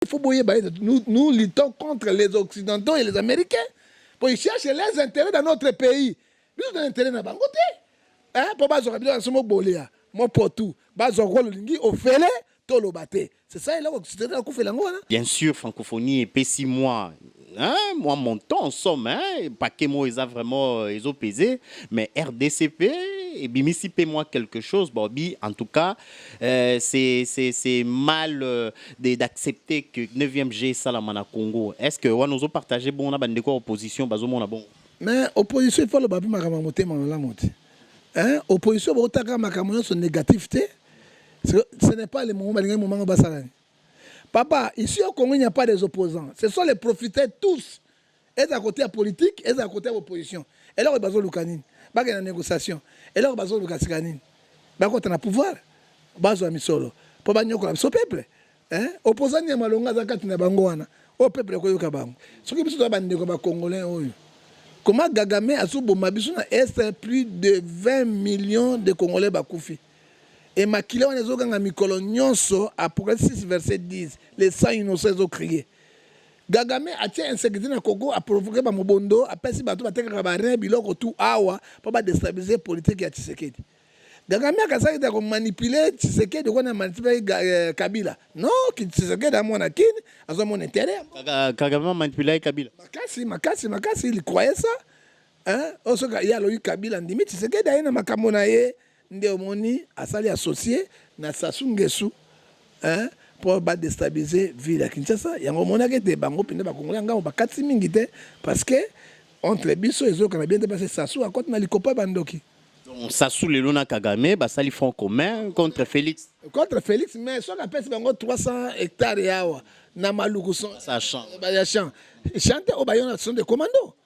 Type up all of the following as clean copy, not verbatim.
Il faut bouiller, nous luttons contre les Occidentaux et les Américains. Pour ils cherchent les intérêts dans notre pays. Nous avons intérêt dans Bangote. Hein? Pour bazo rabilo en somo boléa. Moi pour tout. Bazo rolo lingi ofele tolo bate. C'est ça il a Occidentaux à koufe lango. Bien sûr, francophonie et P6 mois. Hein, moi, mon temps en somme, hein, pas que moi, ils ont vraiment ils ont pesé, mais RDCP, et Bimisi paie moi quelque chose, Bobby, en tout cas, c'est mal d'accepter que 9e G Salamana Congo. Est-ce que on nous a partagé bon, on a bandé quoi opposition, bazo mon bon. Mais opposition, il faut le babi makamote la monte. Hein, opposition, ba otaka makamono sont négatifs. Ce n'est pas le moment basalani. Papa, ici au Congo, il n'y a pas des opposants. Ce sont les profiteurs tous. Ils à côté de la politique, ils à côté de l'opposition. Et là, ils ont besoin de la négociation. Et là, ils ont besoin de la négociation. Ils ont le pouvoir. Ils ont besoin de misolo. Pour qu'ils aient le peuple. Opposants, ils ont besoin de bangoana. Au peuple, ils ont besoin de ce qui est congolais. Comment Gagame a est plus de 20 millions de Congolais bakoufi. Et Makila, on est au Mikolo Nyonso, Apocalypse 6, verset 10. Les sangs innocents ont crié. Gagame a tient insécurité dans le Congo, a provoqué par Mobondo, a perçu par tout, a tenu à biloko tout awa, pour déstabiliser la politique de Tshisekedi. Gagame a manipuler Tshisekedi, on a manipulé Kabila. Non, Tshisekedi a mon akin, a mon intérêt. Kagame a manipulé Kabila. Makasi, il croyait ça. Hein? Il y a eu Kabila, en limite, Tshisekedi a eu Makamonaye. Ndéomoni a sali associé na Sassou Nguesso pour déstabiliser la ville à Kinshasa. Il y a un moment où des bango pinde ba Congolais ngao ba katsi mingi te parce que entre biso et autres on a bien dépassé Sassou à côté na likopa bandoki. Donc Sassou lelo na Kagame ba sali front commun contre Félix. Contre Félix mais so ka pèse bango 300 hectares yawa na maluku son ça chante. Ba ya chant. Chanter au bayon sont des commandos.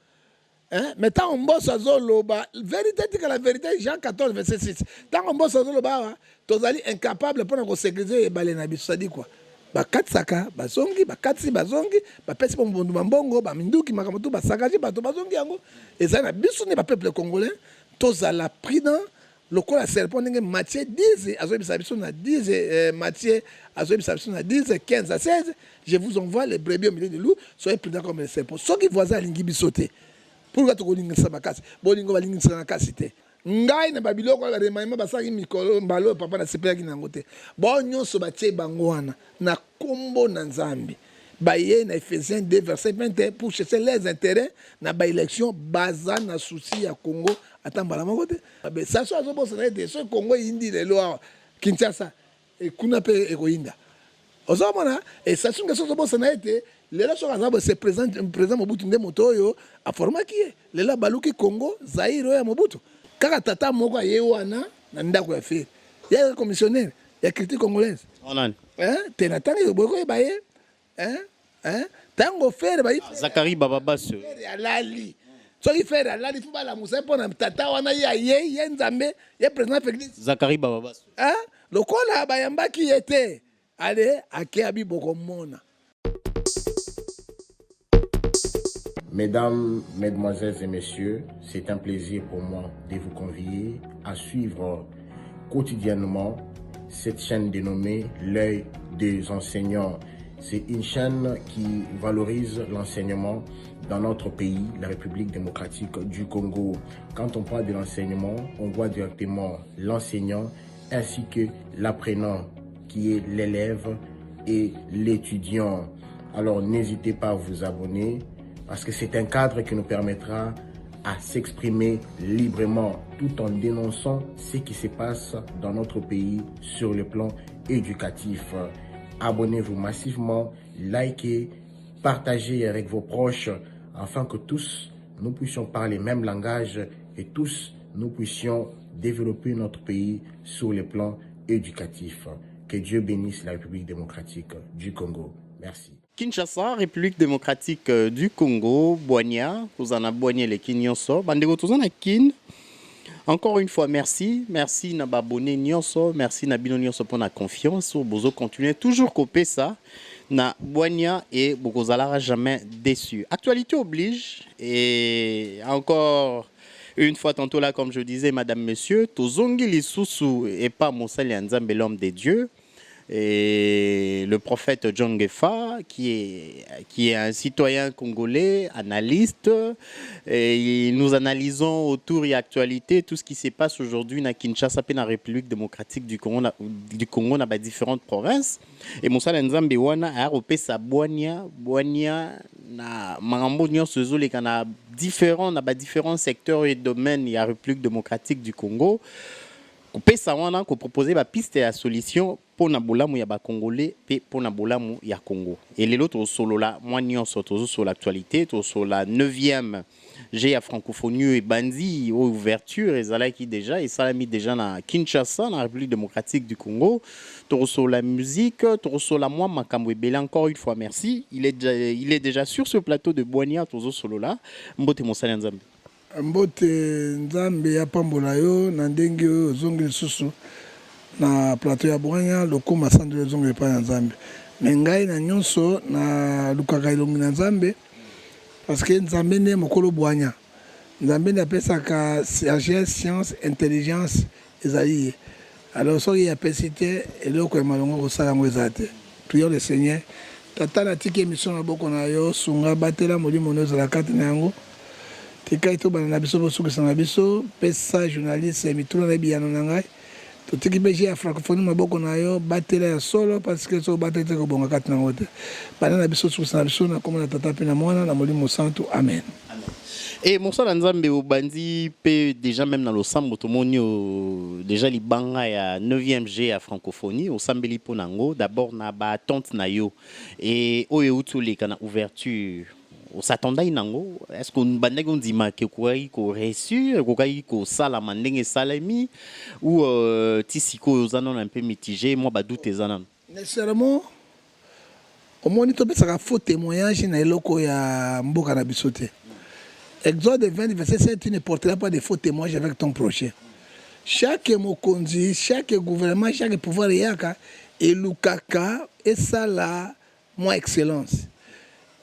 Mais tant on bosse à Zoloba, vérité dit que la vérité, Jean 14, verset 6. Tant on bosse à Zoloba, tu es incapable pour nous sécuriser et balayer. Ça dit quoi? Bakatsaka, bazongi, bakatsi, bazongi, bapesi pour mbongo, baminduki, makamoto, basakaji, bazongi yango. Et ça, biso n'est pas peuple congolais. Tous à la prudent, le coup la serpent, Matthieu 10, Azoïb Sabison a 10, Matthieu, Azoïb Sabison a 10, 15 à 16. Je vous envoie les brebis au milieu de loups, soyez prudents comme les serpents. Ceux qui voisins à l'ingébi sauter. Pourquoi tu connais ça bakasi? Bolingo balingi ça na kasite. Ngai na babiloko la remaima basaki mikolo mbalo papa na sepela ki nangote. Bon nyonso batie bango wana na kombo na Nzambi. Baye na Ephésiens 2 verset 21 pour chercher les intérêts na ba élection baza na souci ya Congo atambala makote. Be ça so azobosa na ete so Congo indi lelo Kinshasa e kuna pe ekoinda. Ozomona et ça sunga so azobosa na ete les là, c'est présent Mobutu Ndemoto a formé qui est. Les là, Baluki Congo, Zaïre et Mobutu. Car Tata Moko Yewana, Nandako a fait. Il y a un commissionnaire, il y a critique congolaise. Hein? Tenatan et Boko et Baye. Tango faire Baye. Zakari Bababas. Alali. So il fait Alali, il faut pas la moussa pour un Tata Wana Yenzambe, il y a président Félix. Zakari Bababas. Le col à Bayamba qui était. Allez, à Kéabi Bokomona. Mesdames, Mesdemoiselles et Messieurs, c'est un plaisir pour moi de vous convier à suivre quotidiennement cette chaîne dénommée L'œil des enseignants. C'est une chaîne qui valorise l'enseignement dans notre pays, la République démocratique du Congo. Quand on parle de l'enseignement, on voit directement l'enseignant ainsi que l'apprenant qui est l'élève et l'étudiant. Alors n'hésitez pas à vous abonner, parce que c'est un cadre qui nous permettra à s'exprimer librement tout en dénonçant ce qui se passe dans notre pays sur le plan éducatif. Abonnez-vous massivement, likez, partagez avec vos proches afin que tous nous puissions parler le même langage et tous nous puissions développer notre pays sur le plan éducatif. Que Dieu bénisse la République démocratique du Congo. Merci. Kinshasa, République démocratique du Congo, Boigna, vous en avez Boigné les Kinyonso, Bandego, vous en avez Kin. Encore une fois, merci. Merci na babone Nyonso, merci na bino Nyonso pour la confiance. Bozo continuer toujours copier ça. Na Boigna et Bogozalara jamais déçu. Actualité oblige et encore une fois tantôt là, comme je disais, madame, monsieur, Tozongi Lisusu et pas Moussali Nzambe, l'homme des dieux. et le prophète John Gefa, qui est un citoyen congolais, analyste. Et nous analysons autour et actualité tout ce qui se passe aujourd'hui à Kinshasa, dans la République démocratique du Congo, dans différentes provinces. Et Moussa Nzambe wana a repé sa boigna na mangambo nyonso ezoleka na différents secteurs et domaines ya République démocratique du Congo. Kopesa wana ko proposer ba piste ya solution pour na bolamu ya ba congolais pe pour na bolamu ya Congo. Et les autres solo la moi nyonso tozo sur l'actualité, to sur la 9e G à francophonie et bandi ouverture ezalaki déjà et salami déjà na Kinshasa na République démocratique du Congo. To sur la musique, to sur la moi makambo ebele encore une fois merci. Il est déjà sur ce plateau de Boigna tozo solo la mbote mosala nzambe. Mbote nzambe ya pambola yo na ndenge oyo ozongi lisusu na plateau ya Boigna lokoma sandre ozongi epai ya nzambe me ngai na nyonso na lukaka elongi na nzambe parce que nzambe nde mokolo Boigna nzambe nde apesaka sagesse science intelligence ezali ye alors soki apesi te eloko ya malongo kosala yango eza te prions le Seigneur tata natiki émission na boko na yo sunga batela molimo no ezala kati na yango tika ito bana na biso bosukisa na biso pesa journaliste mituna na biyano na ngai totiki beje ya francophonie maboko na yo batela ya solo parce que so batela te ko bonga kati na ngote bana na biso sukisa na biso na komona tata pe na mwana na molimo santo amen. Et Moussa Nzambe au bandi peut déjà même dans le sambo tomonio déjà li banga ya 9e G à francophonie au sambeli ponango d'abord na ba tante na yo et oyo utuli kana ouverture on s'attendait nango est-ce qu'on bandaki on dit que quoi ko reçu ko sala mandenge salami ou tisiko zanon un peu mitigé moi ba doute zanon nécessairement au moins to pesa faux témoignage na eloko ya mboka na bisote. Exode 20 verset 7 tu ne porteras pas de faux témoignages avec ton prochain. Chaque mokonzi, chaque gouvernement, chaque pouvoir yaka et lukaka et ça la moi excellence.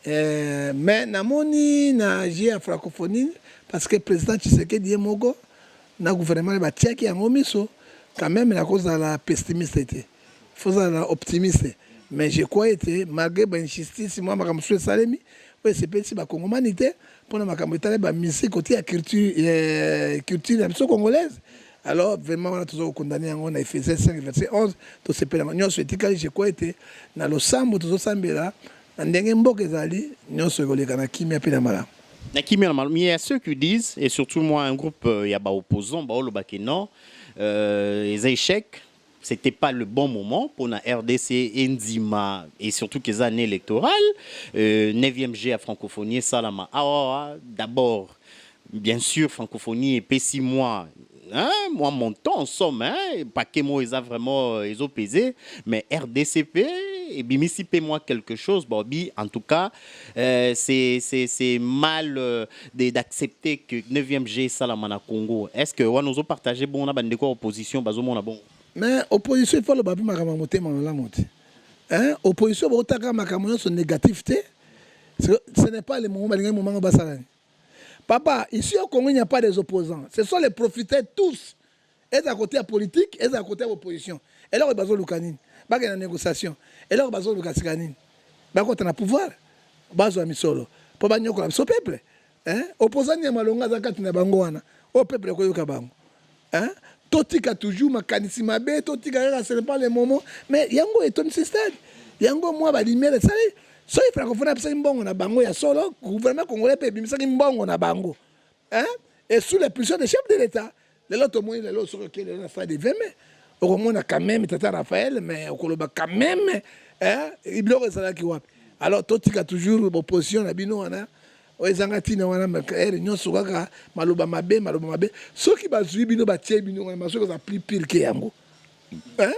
Mais namoni na j'ai francophonie parce que président Tshisekedi Mogo na gouvernement ba tiaki yango miso quand même la cause de la pessimiste était. Faut la optimiste. Mais je crois que malgré ben injustice moi makamsu salemi ouais c'est petit ba congomanité pour na makambo etale ba musique côté ya culture la musique congolaise. Alors vraiment on a toujours condamné yango na Ephésiens 5 verset 11 to sepela nyonso etikali je crois que na losambo to sambela ndenge mboka ezali nyonso ekoleka na kimia pe na mala na kimia na mala. Mais il y a ceux qui disent et surtout moi un groupe ya ba opposants ba olobaki non les échecs c'était pas le bon moment pour la RDC Ndima et surtout que les années électorales 9e G à francophonie salama d'abord bien sûr francophonie et 6 mois hein, moi mon temps en somme hein, pas que moi ils ont vraiment ils ont pesé mais RDCP et bimisi paie moi quelque chose Bobby en tout cas c'est mal d'accepter que 9e G salama na Congo. Est-ce que on nous a partagé bon na bande quoi opposition bazo mon bon. Mais opposition il faut le babi makambo motema la moté hein opposition ba otaka makambo son négativité ce n'est pas le moment basalani. Papa, ici au Congo, il n'y a pas des opposants. Ce sont les profiteurs tous. Ils sont à côté de la politique, ils sont à côté de l'opposition. Et là, ils ont besoin de canine. Ils ont besoin de négociation. Et là, ils ont besoin de canine. Ils ont besoin de pouvoir. Ils ont besoin de solo. Pour que nous soyons peuple. Opposants, il y a malonga zakati na bangoana. Au peuple, il y a bango. Totika toujours makanisi mabe, totika ce n'est pas le moment. Mais yango est un système. Yango moi ba lumière ça. So il francophone a besoin mbongo na bango ya solo gouvernement congolais peut bimisaki mbongo na bango hein et sous les pressions des chefs de l'état les autres moyens les autres que les affaires de veme au moins quand même tata Raphaël mais au koloba quand même hein il bloque ça qui wapi alors totika toujours opposition na bino wana oezanga tina wana réunion sokaka maloba mabe soki bazui bino batie bino wana soki ça plus pire que yango hein.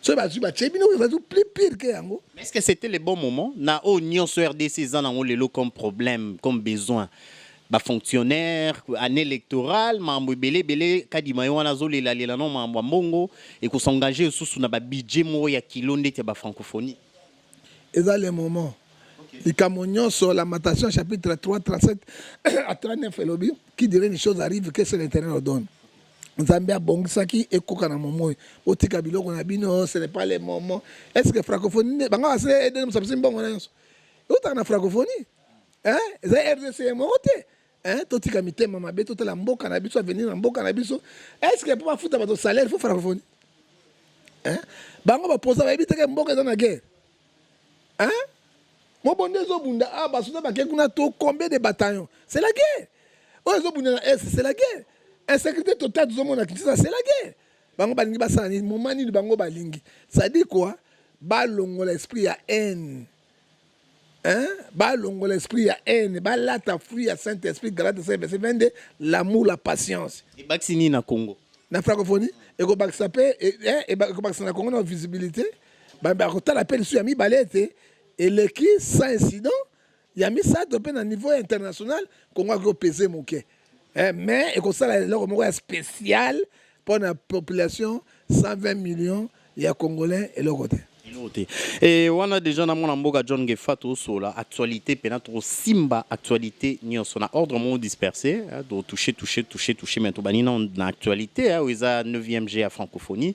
Plus pire que yango. Est-ce que c'était le bon moment? Na union sur RDC ont le comme problème, comme besoin. Ba fonctionnaire, année électorale, mambo belé kadima yo wana zole la non mambo mbongo et ko s'engager sous na ba budget mo ya kilonde te ba francophonie. Et ça le moment. Les Camerounais sur la Lamentation chapitre 3 37 à 39 qui dirait les choses arrivent que c'est l'Éternel ordonne. Zambia bongisaki ekoka na momo otika biloko na bino ce n'est pas le moment. Est-ce que francophonie banga ase aider nous sabisi mbongo na yoso otaka na francophonie za RDC mote totika mitema mabe totala mboka na biso avenir na mboka na biso. Est-ce que pour futa bato salaire faut francophonie bango ba posa ba ebiteke mboka za na guerre mo bonde zo bunda basuda ba kekuna to combien de bataillons c'est la guerre zo bunda na est c'est la guerre. Insécurité totale du monde, c'est la guerre. Bango balingi basani, moment ni bango balingi. Ça dit quoi? Balongo l'esprit à haine. Balongo l'esprit à haine. Balata fruit à Saint-Esprit, Galate 5, verset 22, l'amour, la patience. Et Baxini na Congo. Na francophonie, et go Baxapé, et go Baxana na Congo na visibilité. Ba rota l'appel sur Yami Balete, et l'écrit sans incident, Yami ça dopé à niveau international, Congo a pesé mon quai. Mais et comme ça là spécial pour la population 120 millions il y a congolais et le côté et on a déjà dans mon mboka John Gefato sur la actualité peut-être simba actualité ni on a ordre mon dispersé de toucher maintenant banina dans actualité où ils a 9e G à francophonie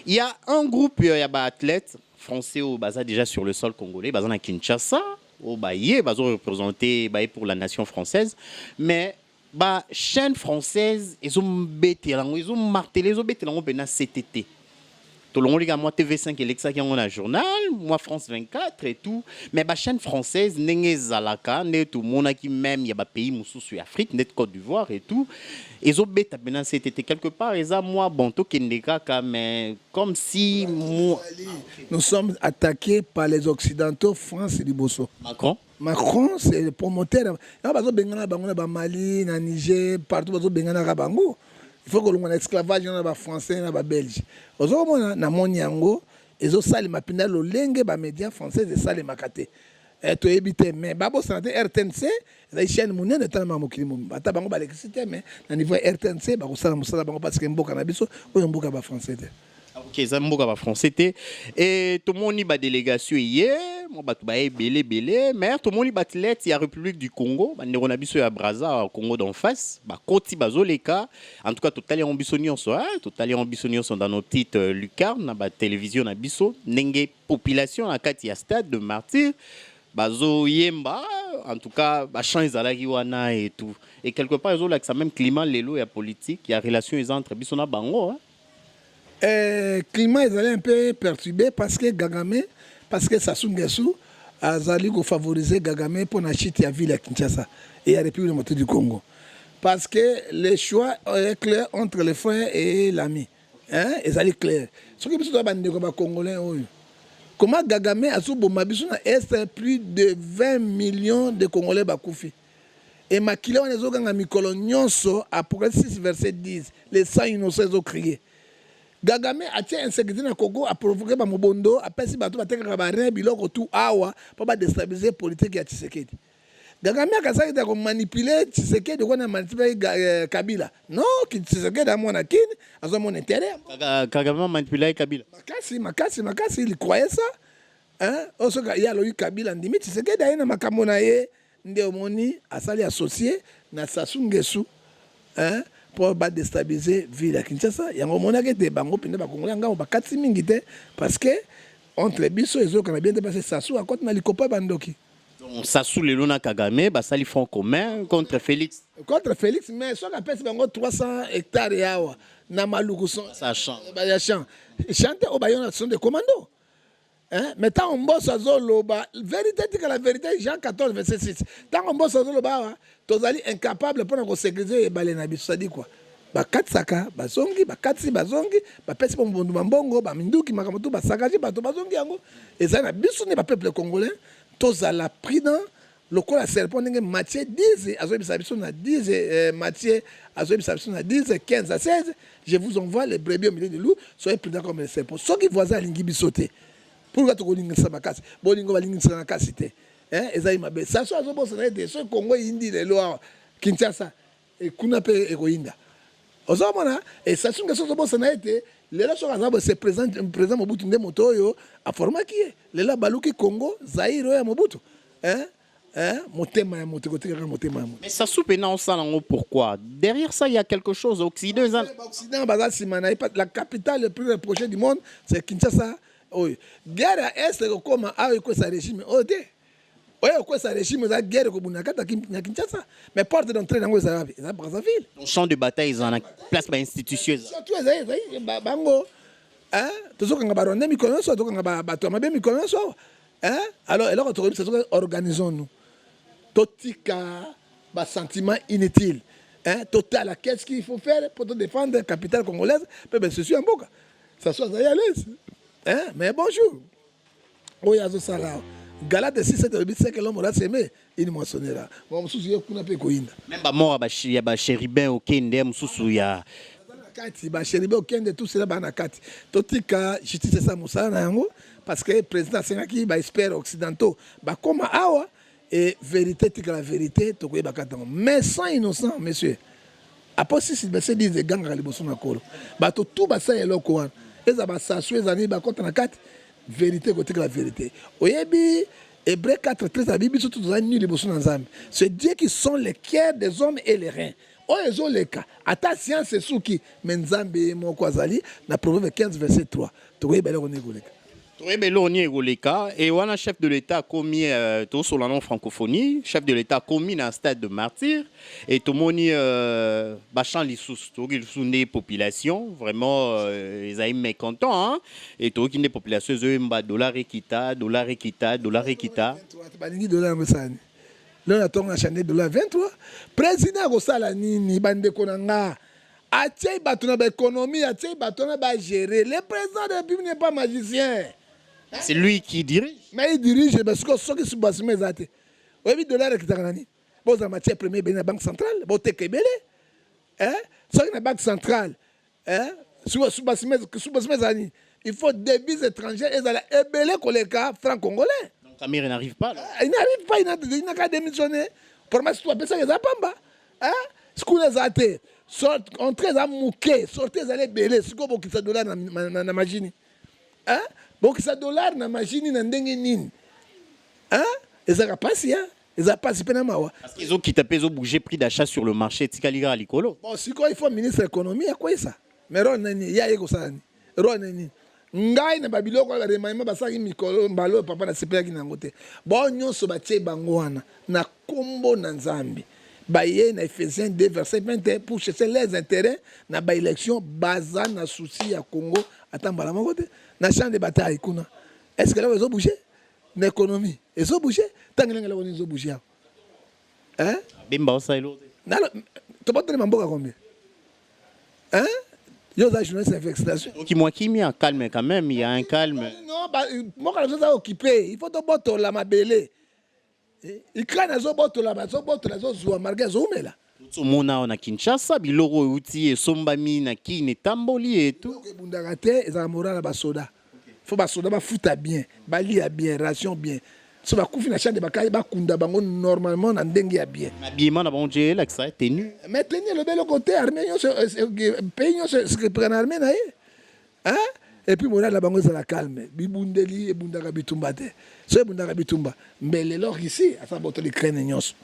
il y a un groupe il y a ba athlètes français au basa déjà sur le sol congolais basa na Kinshasa au baïe basa représenté baïe pour la nation française mais ba chaîne française ils ont martelé ils ont bêté lango pena CTT tout le monde les gars moi TV5 Alexa qui on a journal moi France 24 et tout mais ba chaîne française nenge zalaka net tout monde qui même il y a ba pays musu sur Afrique net Côte d'Ivoire et tout ils ont bêté pena CTT quelque part et ça moi bon to kendeka mais comme si nous sommes attaqués par les occidentaux France et Liboso Macron c'est le promoteur il bazo bengana bango na Mali na Niger partout bazo bengana ka bango il faut que l'on esclavage na ba français na ba belge ozo mona na moni yango ezo sali mapinda lo lenge ba médias français de sali makate to ebité mais babo santé RTNC la chaîne monene tellement mokili mom ata bango ba l'électricité mais na niveau RTNC ba ko sala musala bango parce que mboka na biso oyo mboka ba français ok ça mboka ba français et tout le monde ba délégation hier moi ba belé mais tout le monde ba athlète il y a République du Congo ba ndeko na biso ya Brazza Congo d'en face ba koti bazoleka en tout cas total ambitionnés sont dans nos petites lucarnes na ba télévision na biso ndenge population na kati ya stade de Martyr bazo yemba en tout cas ba champ ezalaki wana et tout et quelque part ils ont là que ça même climat lelo ya politique il y a relation entre biso na bango climat est un peu perturbé parce que Kagame, parce que Sassou Nguesso a favorisé Kagame pour la chute de la ville de Kinshasa et la République démocratique du Congo. Parce que le choix est clair entre les frères et l'ami. Ils allaient clair. Ce qui est congolais, comment Kagame a est plus de 20 millions de Congolais bakoufi. Et Makila on est au Mikolo Nyonso, Apocalypse 6 verset 10, les sangs innocents ont crié. Kagame a tient insécurité na Congo a provoqué ba mobondo a pesi bato bateka ba rien biloko tout awa pour ba déstabiliser politique ya Tshisekedi. Kagame a kasaki de manipuler Tshisekedi ko na manipuler Kabila. Non, Tshisekedi a mona kin azo mon intérêt. Kagame manipuler Kabila. Makasi il croyait ça. Osoka ya loyi Kabila ndimi Tshisekedi a na makambo na ye nde omoni asali associé na Sassou Nguesso. Pour déstabiliser la ville à Kinshasa. Il y a un moment où des bango pinde ba Congolais nga ba katsi mingi te parce que entre biso et autres on a bien dépassé Sassou à côté na likopa bandoki. Donc Sassou le lona Kagame ba sali front commun contre Félix. Contre Félix mais soit la pèse bango 300 hectares yawa na maluku son ça chante. Ba ya chant. Chanter au bayon sont des commandos. Mais tant on bosse à Zoloba, vérité dit que la vérité, Jean 14, verset 6. Tant on bosse à Zoloba, tozali incapable pour nous sécuriser et balayer na biso. Ça dit quoi? Ba katsaka, ba zongi, ba katsi, ba zongi, ba pesi bongo mbongo, ba minduki, makamoto, ba sakaji, ba to ba zongi yango. Et ça na biso ne ba peuple congolais, tozala prudent. Le coup la serpent n'est Matthieu 10, Azoïb Sabison a 10, Matthieu Azoïb Sabison a 10, 15 à 16. Je vous envoie les brebis au milieu de loups, soyez prudents comme les serpents. Ceux qui voisins lingi sauter. Pourquoi tu connais ça makasi? Bolingo balingi ça makasi te. Ezaï mabe. Ça soit zo bossa na de so Congo indi le loa Kinshasa et kuna pe ekoinda. Ozomona et ça sunga so bossa na ete le la so kazabo se présent Mobutu nde moto yo a forma qui est. Le la baluki Congo Zaire ya Mobutu. hein motema ya moto kotika motema ya moto. Mais ça soupe non ça non pourquoi? Derrière ça il y a quelque chose Occident. Occident baza simana la capitale le plus proche du monde c'est Kinshasa. Oui. Guerre à est comme avec sa régime. OK. Oui, quoi ça régime la guerre ko bunakata na Kinshasa. Mais porte d'entrée dans ça Brazzaville. Le champ de bataille ils en place par institution. Surtout bango hein tozokanga baronde mikonso tozokanga bato mabe mikonso hein alors organisons-nous. Totika bas sentiment inutile hein total qu'est-ce qu'il faut faire pour défendre la capitale congolaise peut se suivre en boka ça soit à l'aise hein mais bonjour oyazo sala gala de 6 que l'homme aura semé il moissonnera bon souci kuna pe koinda même ba mort ba chérubin okende mususu ya kati ba chérubin okende tout cela ba na kati totika justice ça musala na yango parce que président sengaki ba expert occidentaux ba comme awa et vérité tika la vérité to koyeba kata mais sans innocent monsieur après si se disent ganga liboso na kolo ba to tout ba sa eloko wana eza ba sasu ezani ba kota na kati vérité côté la vérité oyebi Hébreux 4:13 la Bible surtout dans nul liboso na nzambe c'est Dieu qui sont les cœurs des hommes et les reins oyezo leka ata science suki mais nzambe moko azali na Proverbe 15:3 to koyeba leko nekoleka. Oui, mais l'on est au Leka et on a chef de l'État commis tout sur la non francophonie, chef de l'État commis dans un stade de martyr et tout le monde bachant les sous-des populations vraiment ils ont mécontents hein et tout qui des populations ils ont dollar equita dollar equita dollar equita. Balingi dollar mesani. Là on a changé dollar 23. Président Rosala nini bande konanga. Atie batona ba économie atie batona ba gérer. Le président de la République n'est pas magicien. C'est lui qui dirige. Mais il dirige parce que ceux qui sont basés mais até. Oui, dollar qui t'anani. Bon en matière première ben la banque centrale, bon te kebele. Hein? Ceux qui la banque centrale, hein? Sous basés ani. Il faut des devises étrangères et ça ebele koleka franc congolais. Donc Amir n'arrive pas là. Il n'arrive pas, il n'a qu'à démissionner. Pour moi, si tu appelles ça, il y a pas. Hein? Ce qu'on les a été, entrez à mouquer, sortez à les belés, c'est quoi qui ça dollar na machine? Hein? Bon, qui ça dollar na machine na ndengenin. Hein? Et ça va passer, hein? Et ça passe pas mawa. Parce qu'ils ont quitté, ils ont bougé prix d'achat sur le marché, Tikaligra à l'icolo. Bon, si quoi il faut ministre de l'économie, à quoi ça? Mais Ron nani, ya yeko ça ni. Ron nani. Ngai na babilo ko ba remaima basaki mikolo mbalo papa na sepela ki nangote. Bon nyonso ba tie bango wana na kombo na nzambi. Baye na Ephésiens 2 verset 21 pour chercher les intérêts na ba élection baza na souci ya Congo atambala mokote na champ de bataille kuna. Est-ce que là ils ont bougé? L'économie, ils ont bougé. Tant que là ils ont bougé. Hein? Bimba osailo. Non, tu peux te demander combien? Hein? Yo za journée c'est vexation. Donc moi qui m'y a calme quand même, il y a un calme. Non, bah moi quand je suis occupé, il faut te botter la mabele. Il crane azo botter la zo zo marga zo mela. Tout le monde on a Kinshasa, biloko outi et sombami na ki ne tamboli et tout. Que bundagate za moral ba soda. Faut ba soda ba futa bien, ba lia bien, ration bien. So ba kufi na chambre de bakay ba kunda bango normalement na ndenge ya bien. Habillement na bon Dieu là que ça est tenu. Mais tenir le bel côté armée pays ce que prend armée na hein? Et puis moral la bango za la calme. Bibundeli e bundaka bitumba te. So e bundaka bitumba. Mais les lors ici, à sa botte les crènes nyos.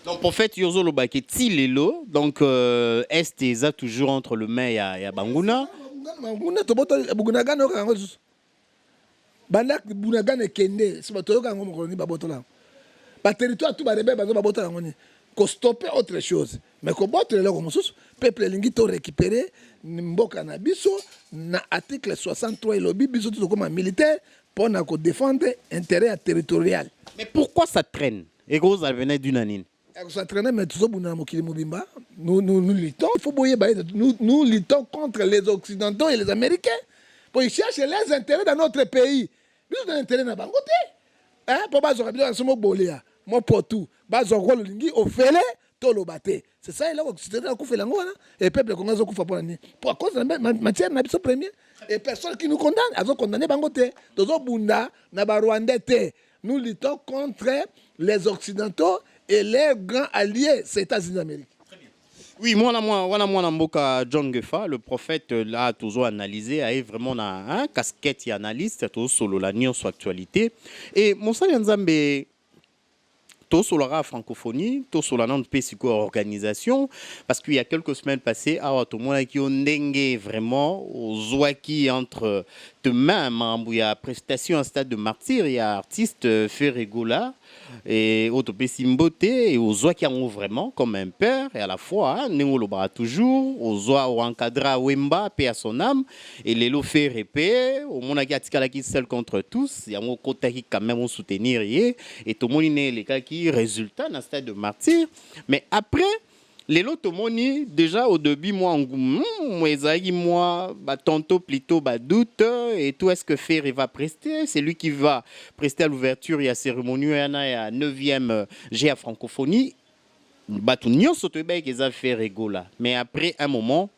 Donc prophète Yozo Lobake Tilelo, donc est eza toujours entre le mai et Banguna. Banguna to botte Buguna no kango. Banda Bunagane kende, si bato yoka ngo mokoni ba botola. Ba territoire tout ba rebelle ba botola ngoni. Ko stopper autre chose. Mais ko botola le comme sous, peuple lingi to récupérer mboka na biso na article 63 lobi biso tout comme militaire pour na ko défendre intérêt territorial. Mais pourquoi ça traîne? Et gros ça venait d'une anine. Ça traîne mais tout ça buna mokili mobimba. Nous luttons, il faut boyer nous luttons contre les occidentaux et les américains. Pour y chercher les intérêts dans notre pays. Nous avons intérêt dans Bangote. Hein? Pour bazo rabilo en somo boléa. Moi pour tout. Bazo rolo lingi ofele tolo bate. C'est ça là c'est là qu'on fait la ngona et peuple congolais qu'on fait pour l'année. Pour cause de matière na biso premier et personne qui nous condamne, azo condamné Bangote. Dozo bunda na ba Rwandais te. Nous luttons contre les occidentaux et les grands alliés, c'est les États-Unis d'Amérique. Oui, moi, Mboka John Gefa, le prophète, là, toujours analysé, a vraiment un casquette et analyste, toujours solo la nuance sur actualité. Et mon salut Nzambe, tout sur la francophonie, tout sur la organisation, parce qu'il y a quelques semaines passées, tout le monde qui ont vraiment aux qui entre demain, il y a prestation en stade de martyr, il y a artiste Ferregola et Autopé Simboté et aux qui ont vraiment comme un père et à la fois, nous le toujours, aux au encadra Wemba, paix à son âme, et les lots fait répé, au monde qui seul contre tous, il y a un côté qui quand même soutenir et tout le monde est les cas qui résultat dans le stade de martyr, mais après, les lots moni déjà au début moi tantôt plutôt doute et tout est-ce que Ferre va prester, c'est lui qui va prester à l'ouverture et à cérémonie à 9e GA francophonie tout nyonso to ba qu'ils a fait rigola mais après un moment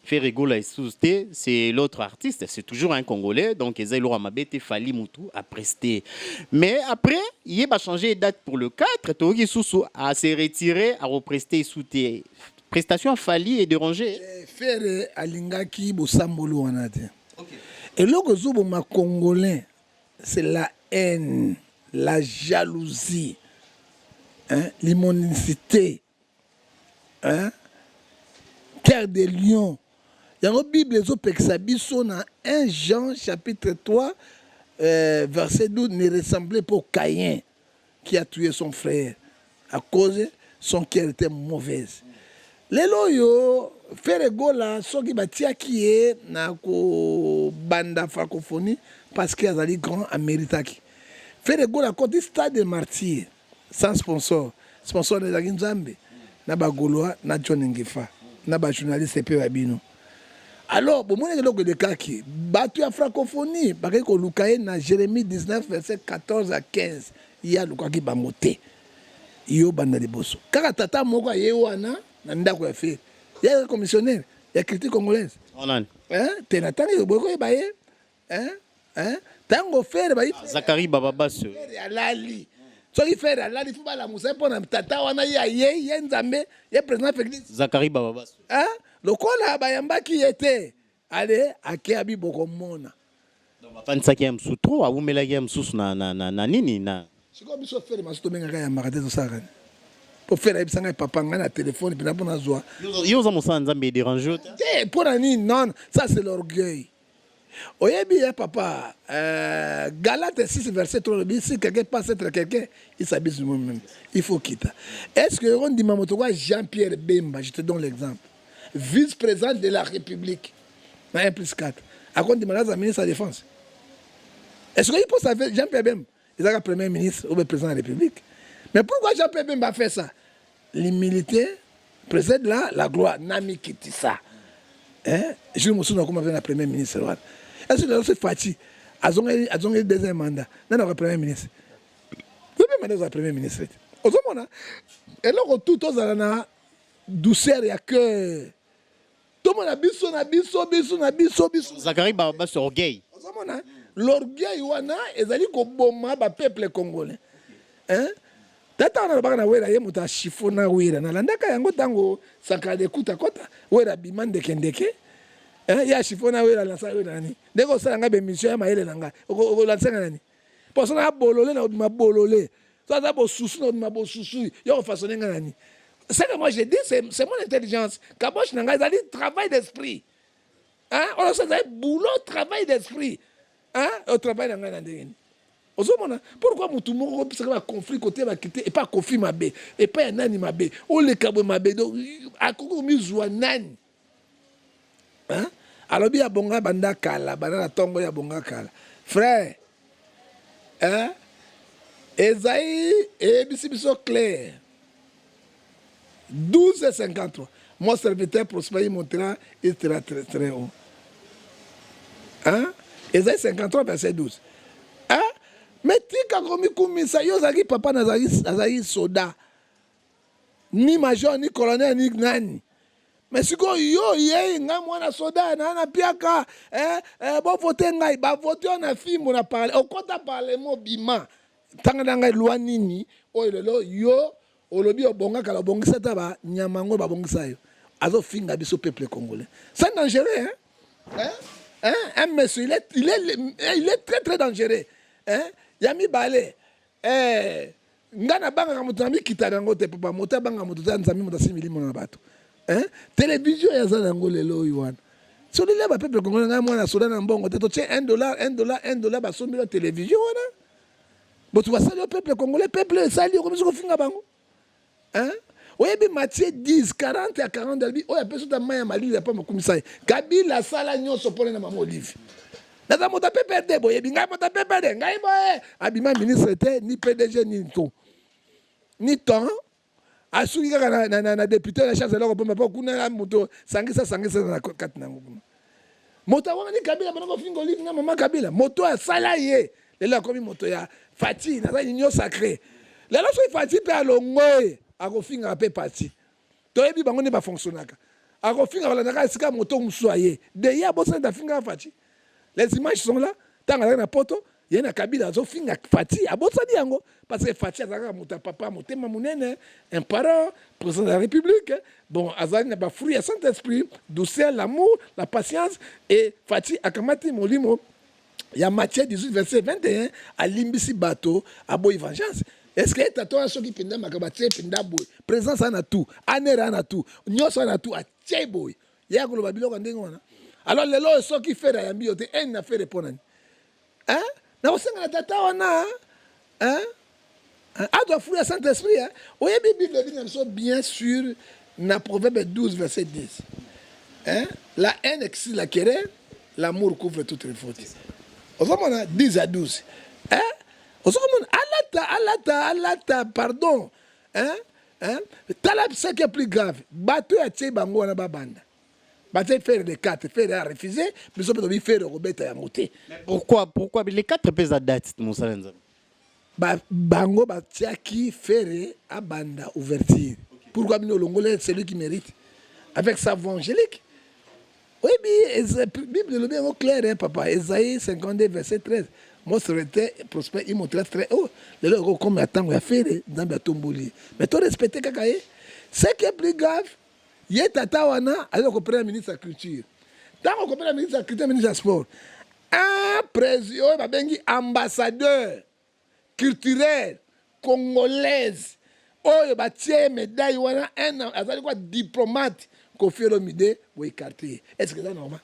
Ferregola est sous-té, c'est l'autre artiste, c'est toujours un Congolais, donc ils ont mabete Fali Moutou à prester. Mais après, il va changer de date pour le 4, Togi Soussou a se retiré, à represter sous tes prestations Fali et déranger. Faire Alingaki Bosambolo Wanate. Et là, ma Congolais, c'est la haine, la jalousie, l'immonicité, cœur des lions. Il y a une Bible qui 1 Jean chapitre 3, verset 12, ne ressemblait pas au Caïn qui a tué son frère à cause de son cœur était mauvaise. Les loyaux, Ferregola, ceux qui batia qui est na ko banda francophonie parce qu'il y a des grands Américains. Ferregola côté stade de martyr sans sponsor, sponsor de la Nzambe, na ba Gaulois, na John Ngefa, na ba journaliste pe Wabino. Alors, bon, moi, je suis kaki, battu à francophonie, parce que Lukaï, dans Jérémie 19, verset 14 à 15, il y a Lukaï qui va monter. Il y a banda de bosso. Car tata moko yewana, nanda ko fait. Il y a un commissionnaire, il y a critique congolaise. On a. T'es natanga yo boko baye. Tango faire baye. Zakari Bababasso. Alali. So il fait alali faut ba la musa pour na tata wana ye nzambe, ye président Félix. Zakari Bababasso. Le kola bayamba qui était allez à Kéabi Bokomona. Donc ma fan ça qui aime sous trop à umela qui aime sous na nini na. C'est comme si on fait ma soto menga ya marade ça ran. Pour faire ebisanga papa ngana téléphone puis na bona zoa. Yo za musa nzambe déranger. Pour ani non, ça c'est l'orgueil. Oyebi papa Galates 6 verset 3 si quelqu'un passe être quelqu'un, il s'habille lui-même. Il faut quitter. Est-ce que on dit mamoto Jean-Pierre Bemba, je te donne l'exemple. Vice-président de la République, 1 plus 4, à compte de la ministre de la Défense. Est-ce qu'il peut savoir Jean-Pierre Bemba, il est le Premier ministre ou le président de la République? Mais pourquoi Jean-Pierre Bemba a fait ça? L'humilité précède la gloire. Nami Kitissa. Je me souviens comment le Premier ministre. Est-ce que c'est Fati? Ils ont le deuxième mandat. Non, le Premier ministre. Le Premier ministre. Et là, tout le monde douceur et cœur. Tout le monde a biso. Zakari Baba sur orgueil. L'orgueil wana ezali ko boma ba peuple congolais. Tata na bana wera ye muta chifona wera na landaka yango tango sakade kuta kota wera bimande kendeke. Ya chifona wera la sa wera ni. Deko sala nga be mission ya maele nanga. O la tsenga nani. Poso na bololé na ma bololé. Ça ça bo susu na ma bo susu. Yo façonner nga nani. C'est que moi je dis, c'est mon intelligence. Kabosh n'a pas dit travail d'esprit. On sait que boulot, travail d'esprit. Au travail dans la pourquoi tout le monde a conflit côté va quitter et pas conflit ma bé et pas un nani ma bé. On les cabo ma bé donc à quoi mis ou nani. Alors bien bonga banda kala, banda tongo ya bonga kala. Frère, Esaïe et biso clair. 12 et 53. Mon serviteur prospère, il montera, il sera très, très haut. Esaïe 53, verset 12. Mais tika komi kumisa, yo zaki papa nazaki soda. Ni major, ni colonel, ni nani. Mais si yo ye nga mwana soda, na piaka, bon vote ngai, ba vote on a film, on a parlé, on compte à parler mo bima. Tanga ngai loi nini, yo, olobi obonga kala bongisa taba nyamango ba bongisa yo azo finga biso peuple congolais c'est dangereux un monsieur il est très très dangereux yami balé ngana banga ka moto na mikita yango te papa moto banga moto ta nzambi moto simili mona bato télévision ya zana ngo lelo yuana so le ba peuple congolais nga mwana soda na mbongo te to tient $1 ba sombi la télévision wana botu basali au peuple congolais peuple sali comme ça ko finga bango oyebi Matthieu 10 40 à 40 dalbi oya peso ta maya malili ya pa makumisai kabila sala nyonso pole na mama Olive naza moto PPRD boyebi ngai moto PPRD ngai boye abima ministre te ni PDG ni to ni temps asuki kaka na député na chance eloko poma po kuna moto sangisa na kati nango moto wana ni kabila banako finga Olive na mama kabila moto asala ye lelo akomi moto ya Fati naza union sacré lelo so Fati pe alongoye akofinga pe parti toyebi bango ne ba fonctionnaka akofinga balandaka esika moto musu aye de ya bosa da finga Fati les images sont là tanga na poto yena kabila zo finga Fati abosa yango parce que Fati azaka moto papa motema munene un parent président de la République bon azali na ba fruit ya Saint-Esprit douceur l'amour la patience et Fati akamati molimo ya Matthieu 18 verset 21 alimbisi bato abo vengeance. Est-ce que tu as ceux qui pendant makabaté pendant boy présence na tout anera na tout nyoso na tout a boy ya ko lo biloko ndenge wana alors lelo ceux qui fait ya mbio te en na fait répondre na osenga na tata wana a doit fouiller Saint-Esprit oyebi Bible dit bien sûr na Proverbe 12 verset 10 la haine excite la querelle l'amour couvre toutes les fautes on 10 à 12 alata pardon tala ce qui est plus grave bato ya tie bango na babanda bato faire les 4 faire refuser mais ça peut faire robeta ya moté pourquoi les 4 pèsent à date Moussalenza bango batiaki faire abanda ouverture pourquoi bino longolais celui qui mérite avec sa voix angélique oui la Bible est bien claire papa Esaïe 52 verset 13 moi serait prospère il montre très haut le comme attend ya faire dans ba tomboli mais toi respecter kakaye ce qui est plus grave yé tata wana alors que premier ministre de la culture tant que premier ministre de la culture ministre du sport un président ba bengi ambassadeur culturel congolaise oyo ba tie médaille wana un azali quoi diplomate Kofi Olomide ou écarté est-ce que c'est normal?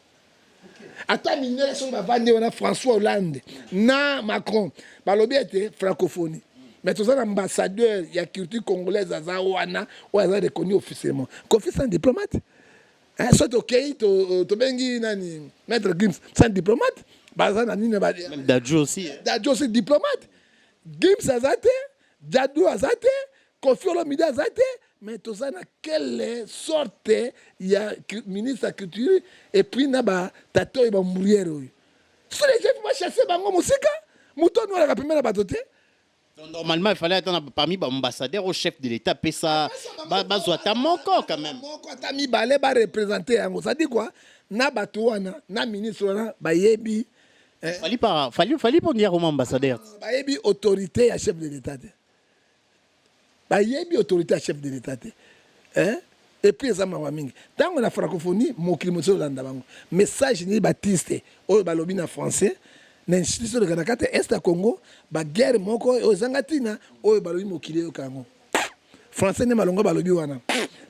Attends, mineur, on va vendre François Hollande, na Macron, balobi était francophonie. Mais tout ça, l'ambassadeur, il y a culture congolaise à Zawana, ou à reconnu officiellement. Kofi, c'est un diplomate. Soit ok, tu bengi nani, maître Gims, c'est un diplomate. Même Dadjo aussi. Dadjo, c'est diplomate. Gims a zate, Dadjo a zate, Kofi Olomide a zate. Mais tout ça, quelle sorte il y a ministre de la culture et puis naba tato et mourir. Si les gens vont chasser bango musika, mouton nous la première batoté. Normalement, il fallait attendre parmi les ambassadeurs au chef de l'État, puis ça, bazouata moko quand même. Moko atami balé ba représenter yango. Ça dit quoi? Na batouana, na ministre wana ba yebi. Fallait pas dire aux ambassadeurs. Ba yebi autorité à chef de l'État. Il y a une autorité à chef de l'État. Et puis, ça m'a dit, dans la francophonie, mon climatiseur là, message ni Baptiste, au balobine en français, l'institution de Kanakate, Est à Congo, la guerre moko, aux Zangatina, au balobine mokile au Congo. Français n'est malongo balobi wana.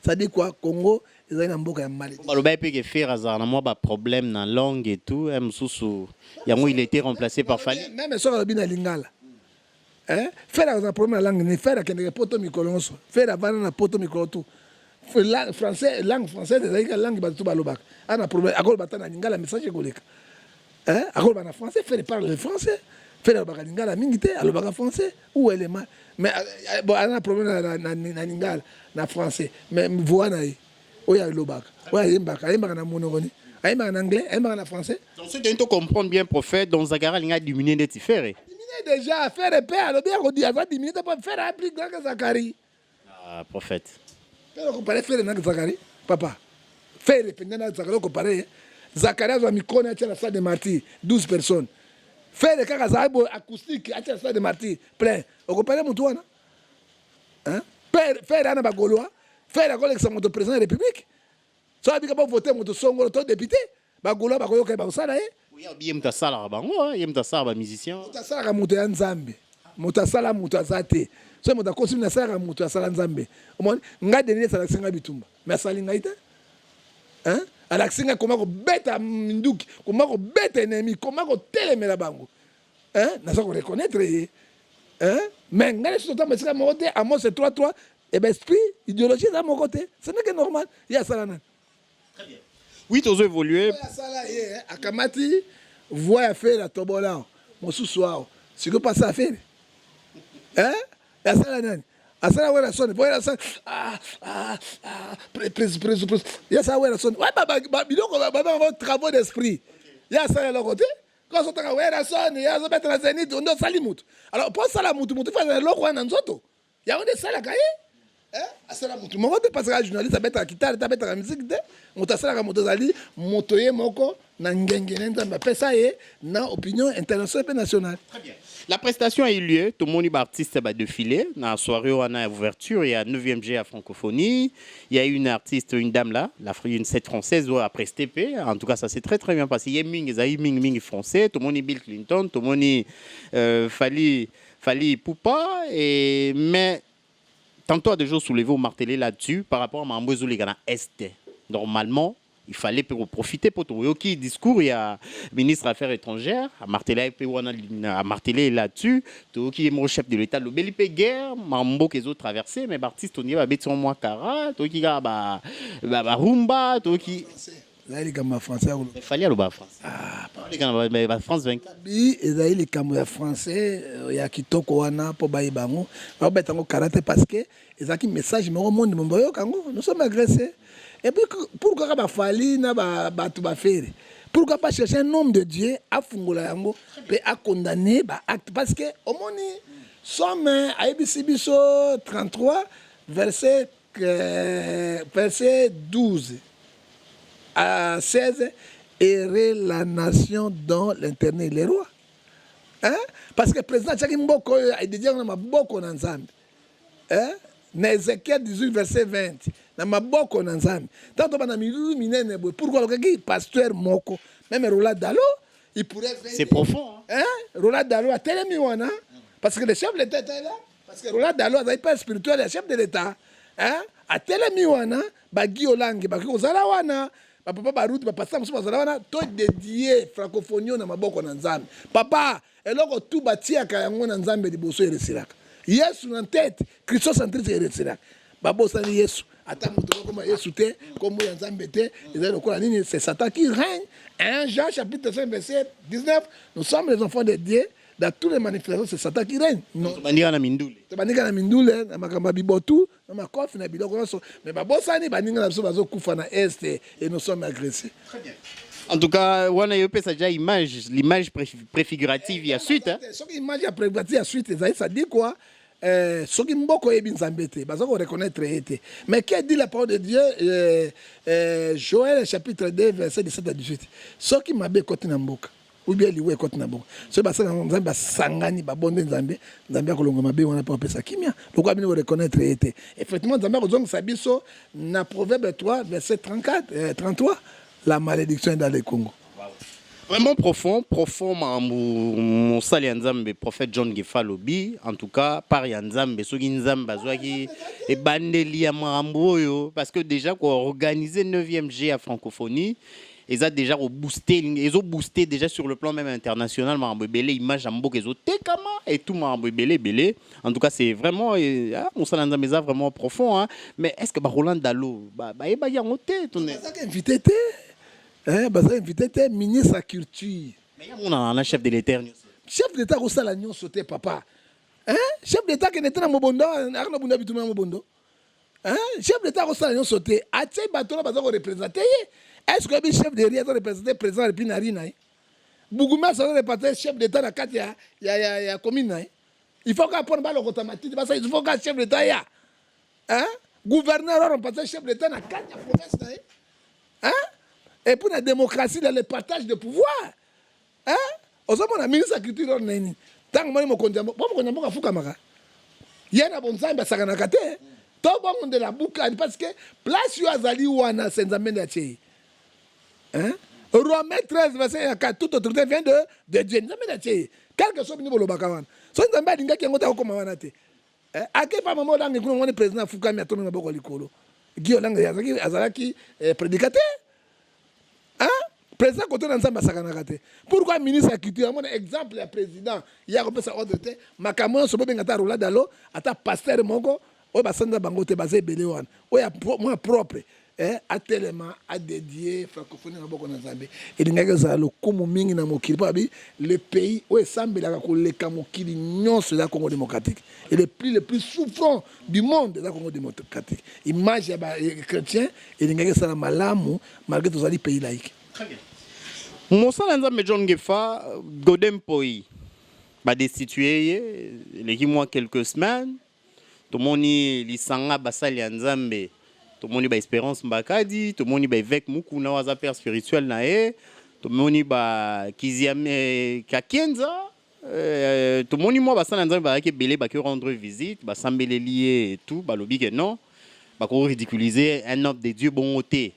Ça dit quoi? Congo, ils ont un mboka ya Mali. Balobi peut faire hasard, na moi ba problème na langue et tout, msusu, yango il a été remplacé par Fali. Même sur balobine na lingala. Faire un problème la langue, ne faire qu'un poto micolonso, faire avant un poto micoloto. Français, langue française, la langue batu balobak. Un problème, à quoi batana lingala message goleka. À quoi batana français, faire parler français, faire le lingala mingite, à le français, où elle est mal. Mais bon, un problème na lingala, na français, mais voilà, où est le bac, où est le bac, où est le monogoni. En anglais, en français. Donc, si tu comprends bien, prophète, dans Zagara, il y a diminué des différés. Déjà, faire le père, le bien, on dit, avant 10 minutes, pour faire un plus grand que Zacharie. Ah, prophète. Faire comparer, faire le Zacharie, papa. Faire le pendant Zacharie, comparer. Zacharie a mis qu'on a la salle de martyrs, 12 personnes. Faire le cas acoustique, à la salle de martyrs, plein. On compare mon toit, hein? Faire un bagolois, faire la collection de président de la République. Ça veut dire que voter mon songo, ton député, bagolois, bagolois, bagolois, il y a un tasala bango, il y a un tasala musicien. Mutasala muto ya nzambe. Mutasala muto azate. so moto akosi na sala moto asala nzambe omoni nga denile sala singa bitumba mais asali ngai te hein alakisinga koma ko beta minduki koma ko beta ennemi koma ko telemela bango hein na ko reconnaître hein mais nga so tamba sika mo te Amos 3:3 et ben esprit idéologie dans mon côté ce n'est que normal il y a ça là. Très bien. Oui, tu as évolué. Akamati voit faire la tobola mon sous-soir c'est que pas ça faire hein la sala nani asala wera sonne voya ça prise ya ça wera sonne ouais ba biloko ba travaux d'esprit ya ça là côté quand on tanga wera sonne ya zo mettre la zénith on doit salimut alors pour ça la mutu fa loko wana nzoto ya on de sala kaye asala mutu moko te parce que journaliste abeta kitale tabeta la musique de moto asala ka moto zali moto ye moko na ngenge nzamba pesa ye na opinion internationale et nationale. Très bien. La prestation a eu lieu, tout le monde est artiste va défiler. Dans la soirée, on a ouverture, il y a 9e G à francophonie. Il y a une artiste, une dame là, une cette française après STP. En tout cas, ça s'est très très bien passé. Il y a Ming français, tout le monde est Bill Clinton, tout le monde est Fali Poupa. Mais tantôt à des jours soulevé ou martelé là-dessus par rapport à Mambouzou les Ghana Est. Normalement, il fallait profiter pour tout. Qui discours, il y a ministre des Affaires étrangères, à marteler là-dessus, qui est mon chef de l'État, le Belipe guerre, Mambo qui est autres traversés, mais artistes, on y va mettre moi Kara, qui a Rumba, qui. Les caméras français. Il fallait aller France. Ah, les France 24. Oui, les caméras français, il y a qui toque wana pour baïbango. On va mettre karaté parce que ils ont un message mais au monde nous sommes agressés. Et puis pourquoi pas fali na ba tu ba faire? Pourquoi pas chercher un homme de Dieu à fungola yango et à condamner ba acte parce que au monde somme à Ibisibiso 33 verset 12 à 16 errer la nation dans l'internet les rois. Hein? Parce que le président Tchaki Mboko a dit que nous beaucoup dans Nzambe. Hein? Dans Ézéchiel 18 verset 20. Nous avons beaucoup dans Nzambe. Tant que nous avons pourquoi le pasteur Moko, même Roland Dalo, il pourrait faire. C'est profond. Hein? Roland Dalo a tellement wana parce que le chef de l'État est là. Parce que Roland Dalo n'est pas spirituel, le chef de l'État. Hein? A tellement wana, Bagi Olangi, Bagi Ozalawana. Papa baruti bapasa musu bazala wana to dédié francophonie na maboko na Nzambe papa eloko tu batiaka yango na Nzambe liboso eresilaka Yesu na tête Christo centriste eresilaka babosani Yesu ata mutu koma Yesu te kombo ya Nzambe te ezali lokola nini c'est Satan qui règne 1 Jean chapitre 5 verset 19 nous sommes les enfants de Dieu. Dans toutes les manifestations, c'est Satan qui règne. Non. Bandika na mindule. Bandika na mindule, na makamba bibotu, na makofi na biloko nyonso. Mais babosani bandinga na biso bazokufa na est et nous sommes agressés. Très bien. En tout cas, wana yo pesa déjà l'image préfigurative il y a suite hein. Ce qui image préfigurative il y a suite, ça dit quoi? Ce qui mboko yebi Nzambe te, bazo reconnaître été. Mais qui dit la parole de Dieu Joël chapitre 2 verset 17 à 18. Ce qui m'a bé côté na mboka. Ou bien liwe côté na bon so ba sala Nzambe sangani ba bonde Nzambe akolonga mabe wana pa pesa kimia pourquoi bino reconnaître été effectivement Nzambe akozonga sabiso na proverbe 3 verset 33 la malédiction est dans le Congo. Vraiment profond mon sali Nzambe prophète John Gefalobi en tout cas par Nzambe soki Nzambe azwaki e bandeli ya mambo yo parce que déjà quoi organiser 9e G à francophonie ils ont déjà boosté déjà sur le plan même international Mambébélé image ambo kezo tekama et tout Mambébélé en tout cas c'est vraiment mon salanza mesa vraiment profond hein mais est-ce que Roland Dalo ba yango te ton invité te hein invité te ministre de la culture mais on a un chef de l'État chef d'État ko sala nyonso te papa hein chef d'État qui n'était na mobondo arna bunda bituma mobondo hein chef d'État ko sala nyonso te atie bato ba ko représenter. Est-ce que le chef de l'État représente le président de Pinarina? Bougouma ça représente le chef d'État dans la commune. Il faut qu'on prenne le automatique parce qu'il faut qu'un chef d'État y a. Hein? Gouverneur représente le chef d'État dans la province. Hein? Et pour la démocratie, le partage de pouvoir. Hein? Aux hommes, on a ministre de la culture. Tant que moi, je me condamne, je ne peux pas faire. Il y a un bon temps, ça n'a pas été. Tout le monde de la boucle parce que place où Azali Wana, c'est un métier. Hein? Romains 13, verset 4, toute autorité vient de Dieu. Quel que soit le niveau de l'Obakawan. Si vous avez dit que vous avez dit ake pa mama olange kuna ngone président afukami atomi maboko likolo Guy Olange azalaki prédicateur président côté na nzamba sakanaka te pourquoi ministre ya culture amona exemple ya président ya kopesa ordre te makambo nyonso bobenga ata roulade alo ata pasteur moko oyo basanda bango te baza ebele wana oyo mwa propre atelema adédié francophonie maboko na nzambe elingaki ezala lokumu mingi na mokili mpo abi le pays oyo esambelaka koleka mokili nyonso eza Congo démocratique et le plus souffrant du monde eza Congo démocratique image ya bachrétien elingaki ezala malamu malgré tozali pays laïque. Mosala nzambe John Ngefa Godem Poi destitué les mois quelques semaines tout moni lisanga basali ya nzambe tout moni ba Espérance Mbakadi tout moni ba évêque Mukuna waza père spirituel na tout moni ba Kiziame Kakenza tout moni moi basala nzambe ba ke belé ba ke rendre visite ba sambele lié et tout ba lobi que non ba ko ridiculiser un homme de Dieu bon côté.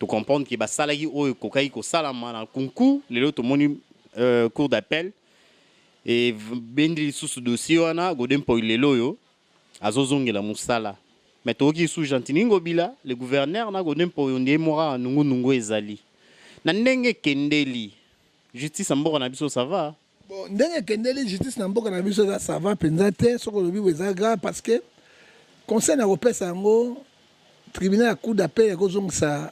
Tu comprends que basalaki oyo kokai ko salama na concours lelo to moni cour d'appel et bendi sous dossier wana Godem Poi lelo yo azozongela musala mais toki sous Gentini Ngobila le gouverneur na Godem Poi ndie mora nungu ezali na ndenge kendeli justice mboka na biso ça va bon ndenge kendeli justice na mboka na biso ça va penza te soko lobi weza grave parce que conseil na kopesa ngo tribunal ya cour d'appel ekozongisa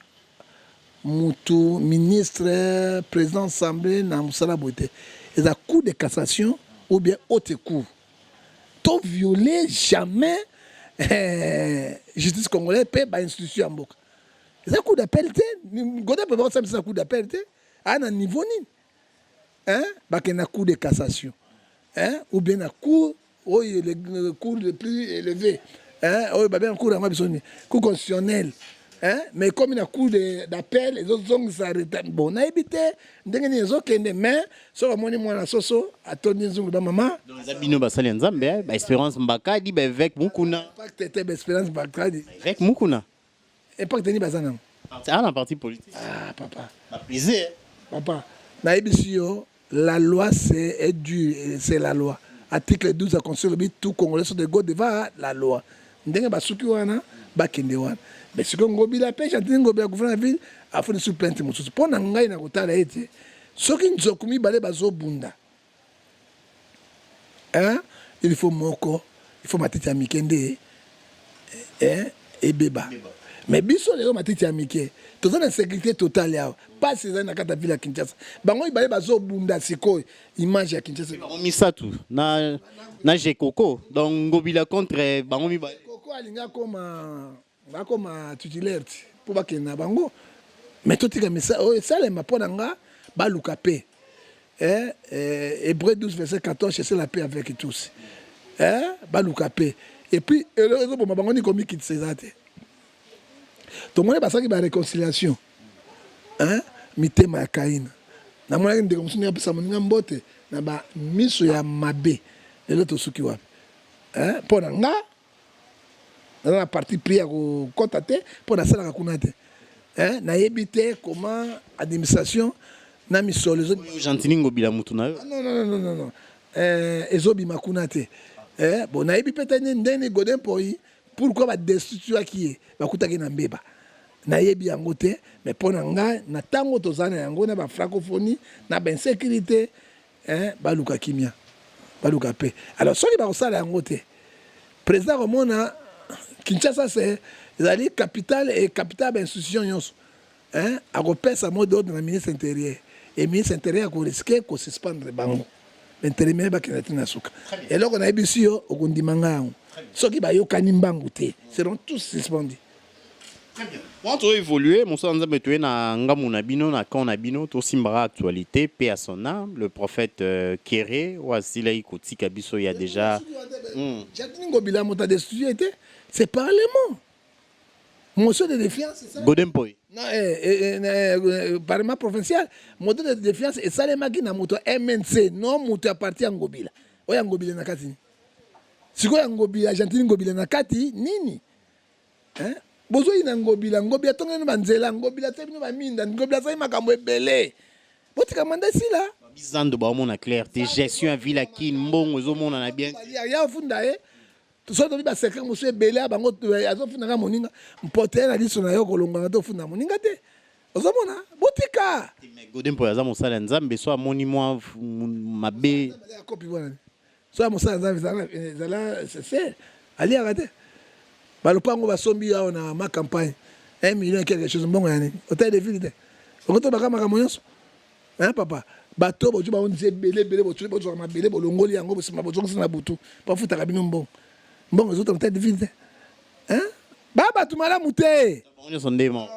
Moutou, ministre, président assemblée, na Moussala Boite. Et la cour de cassation ou bien haute cour. T'ont violé jamais justice congolaise, paix, par institution en boca. Et la cour d'appel, Godem peut pas savoir si la cour d'appel, à un niveau ni. Bah qu'il y a une cour de cassation. Ou bien la cour, le cours le plus élevé. Bah bien, cour constitutionnel. Mais comme il y a un coup d'appel, les autres ont s'arrêté. Bon, on a évité, les autres qui mais sur le monde, moi, la soso, à ton nizou, dans maman. Donc, Zabino Basali Nzambe, Espérance Mbakadi, avec Mukuna. Pas que tu étais Espérance Mbakadi. Avec Mukuna. Et pas que tu étais Bazana. Ah, la partie politique. Ah, papa. Ma plaisir. Papa, la loi, c'est dur, c'est la loi. Article 12 a construit le but, tout Congolais sont de go devant la loi. Ndenge basuki wana, bakende wana. Mais ce qu'on Ngobila pêche, Gentini Ngobila gouvernement de la ville, a fait une sous-plainte. Pour n'engager na kotala ete, ce qui nous a commis balé bazo bunda. Il faut moko, il faut matiti amikende, et beba. Mais biso les matiti amike, tout ça dans sécurité totale là. Pas ces dans la ville à Kinshasa. Bango balé bazo bunda siko, image à Kinshasa. On mis ça tout. Na Jekoko, donc Ngobila contre bango mi balé. Koko alinga comme titulaire pour bakena bango mais tout est ça ça les maponanga baluka paix Hébreux 12 verset 14 c'est la paix avec tous baluka paix et puis le pour bango ni comme qui tsezate to mona basaki ba réconciliation mitema ya kaina na mona ndeko musuni apesa moninga mbote na ba miso ya mabe lelo to suki wapi pona nga dans la partie prière au contaté pour la salle à kunate na yebité comment administration na misolo Gentini Ngobila mutuna non ezobi makunate bon na yebi peut-être ndene Godem Poi pourquoi ba destituer qui ba kutaki na mbeba na yebi yango te mais pona nga na tango tozana yango na ba francophonie na ba insécurité ba luka kimia ba luka paix alors soki ba osala yango te président Romona Kinshasa c'est la capitale et capitale d'institution yonso a repère sa mot d'ordre dans le ministre intérieur et ministre intérieur a risqué qu'on suspendre bango l'intérieur ba kenatina suka et là on a ebisi au kondimanga ceux qui ba yokani mbangu te seront tous suspendus. Très bien. Quand tu as évolué, mon sang nzambe tu es na ngamu na bino na kan na bino to simbara actualité paix à son âme le prophète Kéré ou asila ikotika biso ya déjà Gentini Ngobila mota de studio était c'est parlement motion de défiance c'est ça Godem Poi non parlement provincial motion de défiance et ça les maki na moto MNC non moto appartient à Ngobila oya Ngobila na kati siko ya Ngobila Gentini Ngobila na kati nini bozo ina Ngobila tongena banzela Ngobila tebino ba minda Ngobila sai makambo ebele botika manda sila bizando ba mona clarté gestion à ville qui mbongo zo mona na bien ya funda so to bi ba secret monsieur belé bango azofuna ka moninga mpoter na liso na yo kolonga to funa moninga te ozomona botika mais godem po yaza mosala nzambe so amoni mwa mabe copie bona so ya mosala nzambe zala c'est ali arate balopango basombi awo na ma campagne 1 million quelque chose mbongo yani hôtel de ville te ongoto bakama moyonso hein papa bato boju ba onze belé botu botu ma belé bolongoli yango bosima botu na butu pa futa kabino mbongo zoto hôtel de ville te hein baba tumala muté bonyo sondemo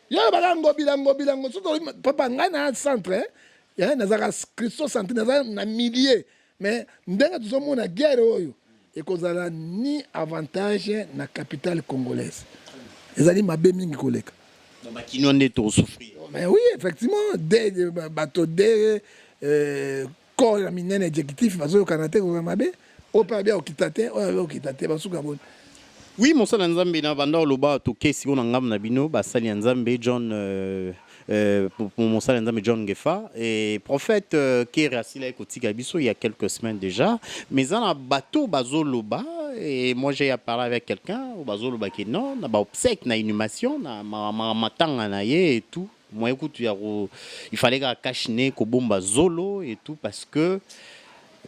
yo balango bilango soto papa ngana centre ya nazaka Christo centre na millier mais ndenga tuzomona guerre oyo ekozala ni avantage na capitale congolaise ezali mabe mingi koleka donc bakino nde to souffrir mais oui effectivement des bateaux des corps la minene exécutif bazo kanate ko mabe opa bien okitate basuka bon. Oui, mosala nzambe na banda oloba to kesi on ngam na bino basali nzambe John mosala nzambe John Ngefa et prophète qui est assis là kotika biso il y a quelques semaines déjà mais en bateau bazoloba et moi j'ai parlé avec quelqu'un au bazoloba qui non na ba obsèque na inhumation na matanga na ye et tout moi écoute il fallait que kachine ko bomba zolo et tout parce que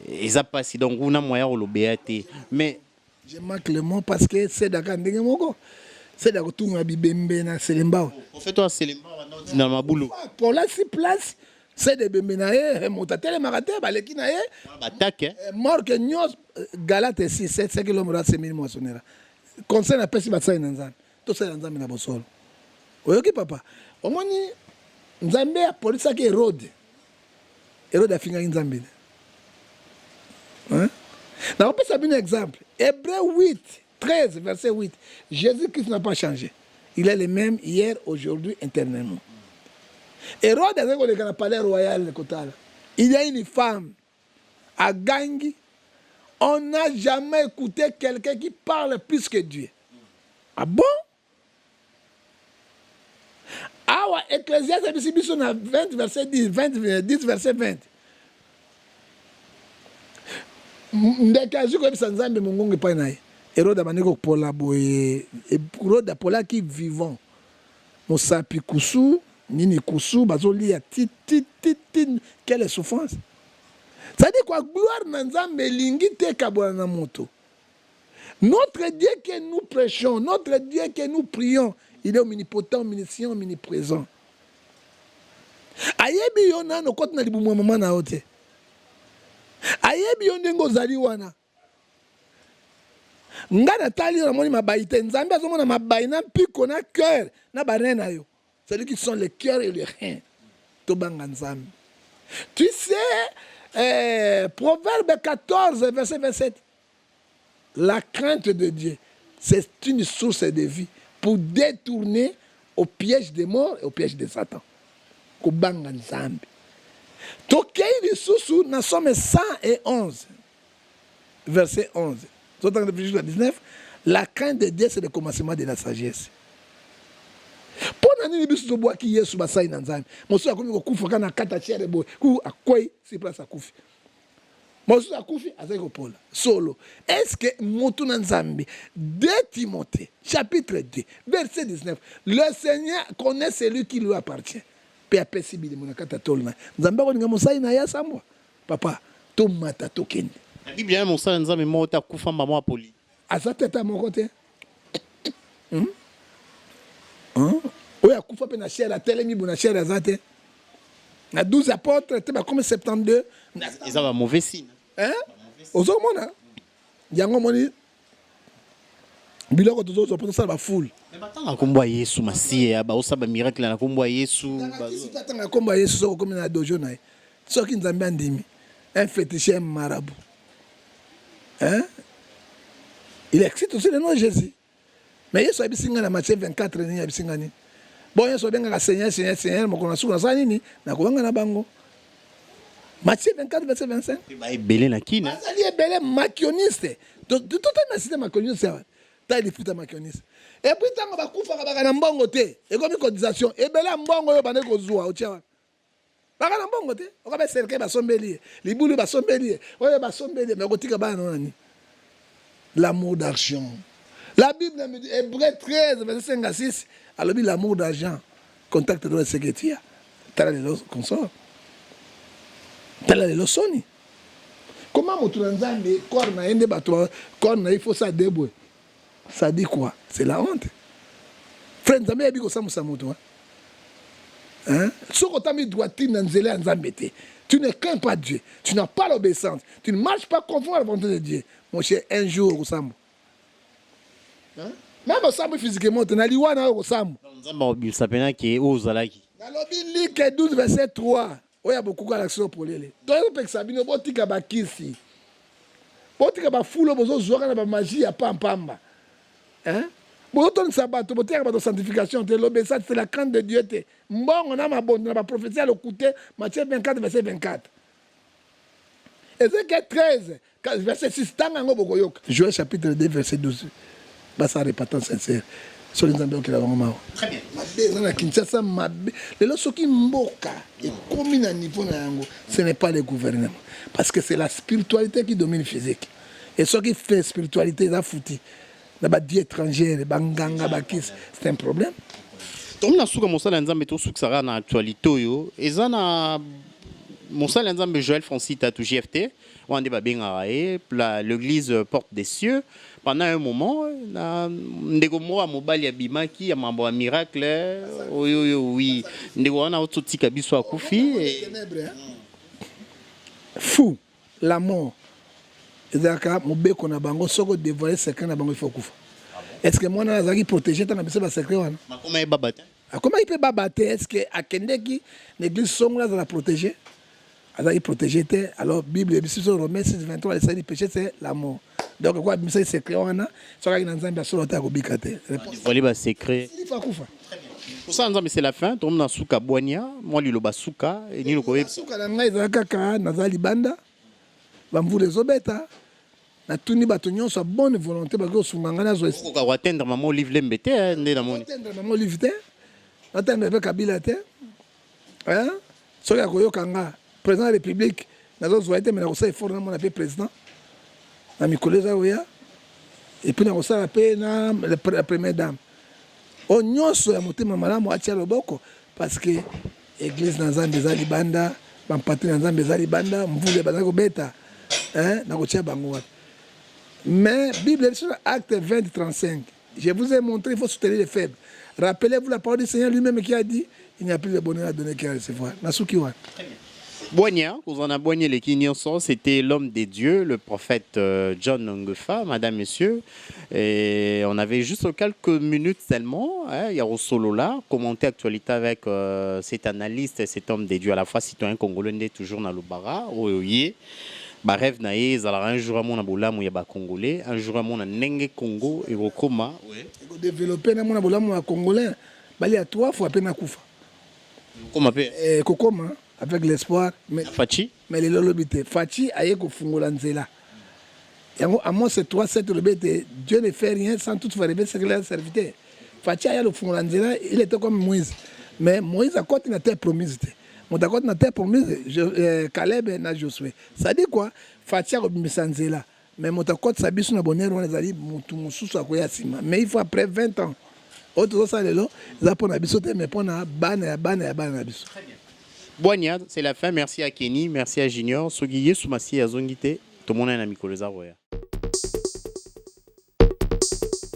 ils a passé donc on a moyen au lobéaté mais je marque le mot parce que c'est d'accord ndenge moko c'est d'accord tout ma bibembe na selemba en fait toi selemba dans ma boulot pour la si place c'est de bembe na ye motatele marate baleki na ye attaque mort que nyos galate 6 7 km à 5000 moissonnera concerne la pesi batsa nzambe to c'est nzambe na bosolo oyoki papa omoni nzambe ya polisa ki Herode afinga nzambe hein na on peut savoir un exemple Hébreux 8 13 verset 8 Jésus-Christ n'a pas changé il est le même hier aujourd'hui éternellement. Hérode a dit le palais royal de Kotala il y a une femme à Gangi on n'a jamais écouté quelqu'un qui parle plus que Dieu. Ah bon? Ah ouais, Ecclésiaste 20 verset 10 verset 20 ndekazi ko bisa nzambe mongongo pa na ye Hérode abaneko pola boye Hérode apola ki vivant mosapi kusu nini kusu bazolia ti quelle souffrance ça dit quoi gloire na nzambe lingi te kabona na moto notre Dieu que nous prêchons notre Dieu que nous prions il est omnipotent omniscient omniprésent ayebi yo nano koti na libumu mama na ote ayebi yo ndengo zali wana ngana tali na moni mabayi te nzambe azomona mabayi na mpiko na cœur na barene na yo c'est-à-dire qui sont les cœurs et les reins to banga nzambe tu sais Proverbe 14 verset 27 la crainte de Dieu c'est une source de vie pour détourner au piège des morts et au piège de Satan ko banga nzambe tokei lisusu na somme 111 verset 11 jusqu'à 19 la crainte de Dieu c'est le commencement de la sagesse. Pona nini biso to boaki Yesu basai na nzambe mosu akomi kokufa kana kata chere boy ku akwai si place akufi mosu akufi azai ko pola solo est-ce que motu na nzambe 2 Timothée chapitre 2 verset 19 le Seigneur connaît celui qui lui appartient pe apesi bilimo na kata tolna nzambe ko ninga mosai na ya sambwa papa to mata to kende la Bible est mosala nzambe mota kufa mama poli azateta moko te oya kufa pe na chair atelemi bona chair azate na 12 apôtres te ba comme 72 ils ont un mauvais signe hein ozomona yango moni biloko tozo pour ça ba foule mais batanga komba Yesu masiye ba osaba miracle na komba Yesu bazo tatanga komba Yesu soko comme na dojo na soki nzambe andimi un féticheur marabout hein il excite aussi le nom de Jésus mais Yesu abisinga na Matthieu 24 ni abisinga ni bon Yesu benga Seigneur mokona suka sa nini na ko na bango Matthieu 24 verset 25 ba ebele na kina azali ebele macchioniste tout un système macchioniste ta il futa macchioniste et puis tango ba kufa ka na mbongo te e komi cotisation ebele mbongo yo bane ko zuwa otia baka na mbongo te o ka ba serke ba sombeli libulu ba sombeli oyo ba sombeli me ko tika ba nani l'amour d'argent. La Bible me dit, Hébreu 13, verset 5 à 6, alors l'amour d'argent, contacte dans le secrétaire. T'as les consorts. T'as les leçons. Comment mon transaction, il faut ça débouer. Ça dit quoi? C'est la honte. Frère, tu as dit que ça tu ne crains pas Dieu. Tu n'as pas l'obéissance. Tu ne marches pas conforme à la volonté de Dieu. Mon cher, un jour, au Sambo. Même au Sambo physiquement, tu n'as pas au Sambo. Ça peut être que aux alaki. Dans le Luc 12, verset 3, il y a beaucoup d'action pour les. Toi, tu peux savoir, tu peux dire que tu peux dire que tu peux dire que magie, pas pamba. Hein? Bon, ton sabbat, tu peux dire que tu sanctification, l'obéissance, c'est la crainte de Dieu. Bon, on a ma bonne, on a ma prophétie à l'écouter, Matthieu 24, verset 24. Ézéchiel 13, verset 6, Joël chapitre 2, verset 12. Ça répétant sincère. Sur les Zambiens qui l'ont vraiment. Très bien. Ce n'est pas le gouvernement. Parce que c'est la spiritualité qui domine le physique. Et ce qui fait spiritualité, c'est foutu. La Dieu étranger, les banganga, c'est un problème. Comme na suka mosala nzambe to suka sara na actualité yo ezana mosala nzambe Joël Francis Tatou JFT wande ba benga l'église porte des cieux pendant un moment na ndeko mo mobali abimaki ya mambo ya miracle oui ndeko wana ototika biso akufi fou la mort ezaka mobeko na bango soko dévoiler secret na bango il faut kufa. Est-ce que moi nazaki protéger ta na biso ba secret wana makoma e babate. Comment il peut babattre? Est-ce que à Kendeki l'église sont là la protéger? Alors il protéger alors Bible sur Romains 6 23 le péché c'est la mort. Donc quoi c'est secret wana soka ki nzambe solo ta ko bikate. Voilà ba secret. Il faut kufa. Pour ça nzambe c'est la fin tom na suka boania moi lilo basuka et ni loko suka na ngai za kaka nazali banda bamvule zobeta na tuni bato nyonso bonne volonté ba ko sunganga na zo ko atteindre maman livre lembete ndé na moni atteindre maman livre te atteindre pe kabila te hein soka ko yokanga président de la République nazo zoite mais na ko sa effort na mona pe président na mikoleza oya et puis na ko sa pe na la première dame o nyonso ya motema malamu atia loboko parce que église na Nzambe ezali banda bampatri na Nzambe ezali banda mvule bazali kobeta hein na ko tia bango wapi. Mais Bible sur acte 20 35 je vous ai montré il faut soutenir les faibles. Rappelez-vous la parole du Seigneur lui-même qui a dit il n'y a plus de bonheur à donner qu'à recevoir. Nasuki wa. Boigna, Kouzana Boigna les Kinyonson, c'était l'homme des dieux, le prophète John Nongefa, madame, messieurs. Et on avait juste quelques minutes seulement, il y a au solo là, commenter l'actualité avec cet analyste et cet homme des dieux, à la fois citoyen congolais, toujours dans le bara, oyoye. Ba rêve naé zala un jour à mon abolamu ya ba congolais un jour à mon nenge Congo et Rokoma ouais développer na mon abolamu ya congolais bali à 3 fois pena kufa comment pe kokoma avec l'espoir mais Fachi mais les lolobité Fachi aye ko fungola nzela yango à moi c'est 3 7 lobité Dieu ne fait rien sans tout faire rêver ce qu'il a serviteur Fachi aye le fungola nzela il était comme Moïse mais Moïse a continué à terre promise. Mon d'accord na terre promise Caleb na Josué ça dit quoi Fatia ko bisanzela mais mon d'accord ça biso na bonheur on les ali mutu mususu akoya sima mais il faut après 20 ans autre ça lelo za pona biso te mais pona bana na biso. Boigna c'est la fin merci à Kenny merci à Junior sogiye sumasi azongite to mona na mikolo za roya.